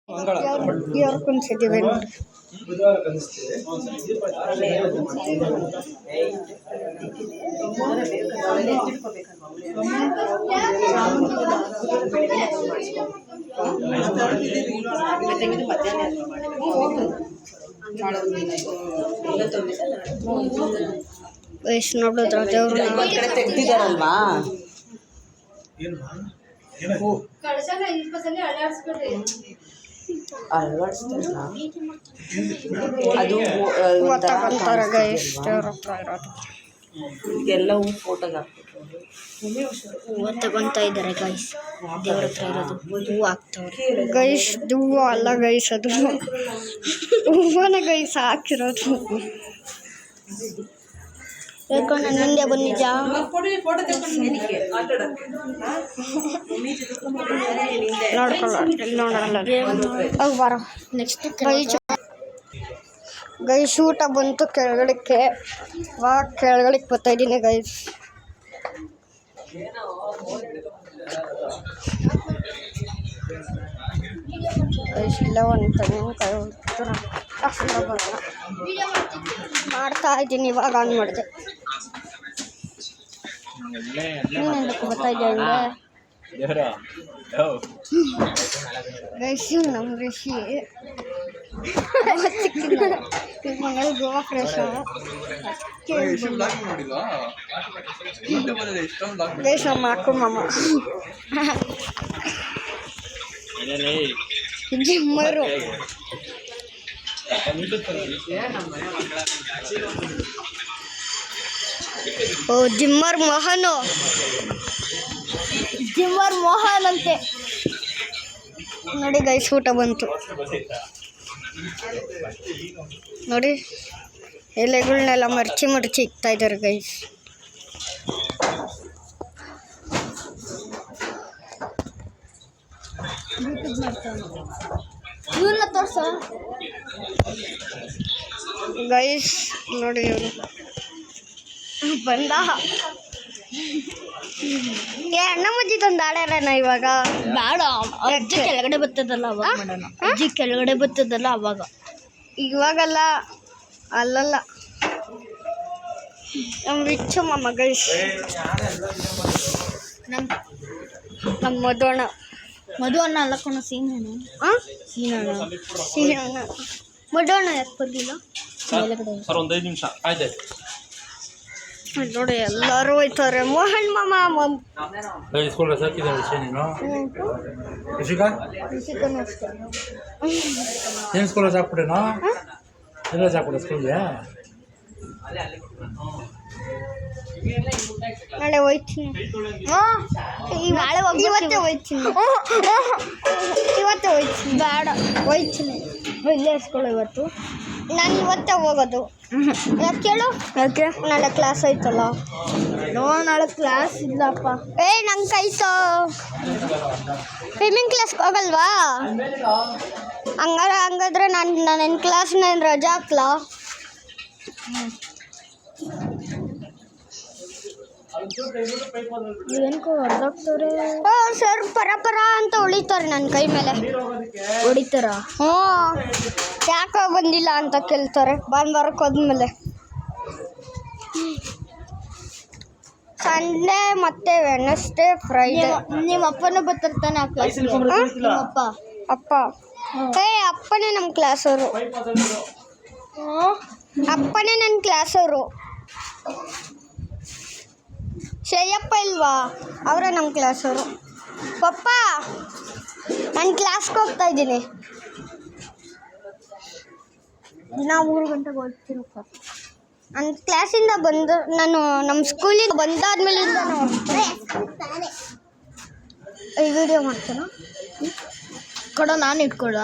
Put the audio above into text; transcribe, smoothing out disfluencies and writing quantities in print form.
ದೇವ್ರ ಕುಣಿಸಿದ್ದೀವಿ ನೋಡಿ. ವಯಸ್ಸು ನೋಡಿದ್ರ ದೇವ್ರು ತೆಗ್ದಿದಾರಲ್ವಾ ಅದು ಗೊತ್ತಾಗಂತಾರ ಗೈಸ್ ದೇವ್ರ ಹತ್ರ ಇರೋದು. ಎಲ್ಲವೂ ಫೋಟೋಗೆ ಹಾಕ್ಬೇಕು. ಹೂವು ತಗೊಂತ ಇದ್ದಾರೆ ಗೈಸ್. ದೇವ್ರ ಹತ್ರ ಇರೋದು ಹೂವು ಹಾಕ್ತವ್ರೆ ಗೈಸ್. ಹೂವು ಅಲ್ಲ ಗೈಸ್, ಅದು ಹೂವನ ಗೈಸ್ ಹಾಕಿರೋದು. ಹೇಳ್ಕೊಂಡು ಮುಂದೆ ಬಂದಿದ್ದ ನೋಡಲ್ಲ ಬರ. ನೆಕ್ಸ್ಟ್ ಗೈಸ್ ಊಟ ಬಂತು ಕೆಳಗಡೆಗೆ. ಕೆಳಗಡೆಗೆ ಬರ್ತಾ ಇದ್ದೀನಿ ಗೈಸ್. ಇಲ್ಲ ಒಂದು ತೆಂಗಿನಕಾಯಿ ಮಾಡ್ತಾ ಇದ್ದೀನಿ. ಇವಾಗ ಆನ್ ಮಾಡಿದೆ. ನೀನೆಂದಕ್ಕೆ ಬರ್ತಾ ಇದ್ದೆ ಗೈಸ್? ನಮ್ಮ ಋಷಿ ಮನೇಲಿ ಗೋವಾ ಫ್ರೆಶ್ ಗೈಸ್. ನಮ್ಮ ಅಕ್ಕ ಮಾಮ ಜಿಮ್ಮರು. ಓ ಜಿಮ್ಮರ್ ಮೋಹನು, ಜಿಮ್ಮರ್ ಮೋಹನ್ ಅಂತೆ ನೋಡಿ ಗೈಸ್. ಊಟ ಬಂತು ನೋಡಿ. ಎಲೆಗಳನ್ನೆಲ್ಲ ಮರ್ಚಿ ಇಕ್ತಾ ಇದ್ದಾರೆ ಗೈಸ್. ಇವನ್ನ ತೋರ್ಸ ಗೈಸ್ ನೋಡಿ. ಇವರು ಬಂದ ಅಣ್ಣ ಮಜ್ಜಿ ತಂದು ಆಡ್ಯಾರಣ್ಣ. ಇವಾಗ ಬೇಡ, ಅಜ್ಜಿ ಕೆಳಗಡೆ ಬರ್ತದಲ್ಲ ಅವಾಗ ಮಾಡೋಣ. ಅಜ್ಜಿ ಕೆಳಗಡೆ ಬರ್ತದಲ್ಲ ಅವಾಗ. ಇವಾಗಲ್ಲ, ಅಲ್ಲಲ್ಲ ನಮ್ಮ ರಿಚ್ಚು ಮಾಮ ಗೈಸ್. ನಮ್ಮ ಮಧುವಣ್ಣ ಅಲ್ಲ ಕಣ, ಸೀನಣ್ಣ. ಸೀನಣ್ಣ ಮಧುವಣ್ಣ ಯಾಕೆ ಬಂದಿಲ್ಲ ನೋಡಿ. ಎಲ್ಲರೂ ಹೋಯ್ತಾರೆ. ಮೋಹನ್ ಮಾಮ ನಾಳೆ ಹೋಯ್ತೀನಿ. ಇವತ್ತೇ ಹೋಯ್ತೀನಿ. ಬೇಡ ಹೋಯ್ತೀನಿ. ಇಲ್ಲೇ ಇಸ್ಕೊಳ್ಳೋ ಇವತ್ತು. ನಾನು ಇವತ್ತೇ ಹೋಗೋದು. ಯಾಕೆ ಕೇಳು? ಯಾಕೆ? ನಾಳೆ ಕ್ಲಾಸ್ ಐತಲ್ಲ. ನಾಳೆ ಕ್ಲಾಸ್ ಇಲ್ಲಪ್ಪ. ನಂಗೆ ಆಯ್ತು. ಸ್ವಿಮ್ಮಿಂಗ್ ಕ್ಲಾಸ್ಗೆ ಹೋಗಲ್ವಾ? ಹಂಗಾದ್ರೆ ನನ್ನ ಕ್ಲಾಸ್ನ ರಜಾ ಹಾಕ್ಲಾ? ಸರ್ ಪರ ಅಂತ ಹೊಳಿತಾರೆ ನನ್ನ ಕೈ ಮೇಲೆ. ಹೊಡಿತಾರ? ಹ್ಞೂ. ಯಾಕೆ ಬಂದಿಲ್ಲ ಅಂತ ಕೇಳ್ತಾರೆ ಭಾನುವಾರಕ್ಕೆ ಹೋದ್ಮೇಲೆ. ಸಂಡೇ ಮತ್ತೆ ವೆಡ್ನೆಸ್ಡೇ ಫ್ರೈಡೇ. ನಿಮ್ಮ ಅಪ್ಪನೂ ಬರ್ತಿರ್ತಾನೆ ಆ ಕ್ಲಾಸ್ಗೆ? ಅಪ್ಪ ಅಪ್ಪನೇ ನಮ್ಮ ಕ್ಲಾಸವರು. ಅಪ್ಪನೇ ನನ್ನ ಕ್ಲಾಸವರು. ಶಯ್ಯಪ್ಪ ಇಲ್ವಾ? ಅವರೇ ನಮ್ಮ ಕ್ಲಾಸವರು. ಪಪ್ಪ ನಾನು ಕ್ಲಾಸ್ಗೆ ಹೋಗ್ತಾ ಇದ್ದೀನಿ. ದಿನ 3 ಗಂಟೆಗೆ ಹೋಗ್ತೀನಪ್ಪ. ನನ್ನ ಕ್ಲಾಸಿಂದ ಬಂದು ನಾನು ನಮ್ಮ ಸ್ಕೂಲಿಗೆ ಬಂದಾದ್ಮೇಲೆ ಈ ವಿಡಿಯೋ ಮಾಡ್ತೇನೆ ಕೊಡ. ನಾನು ಇಟ್ಕೊಡ.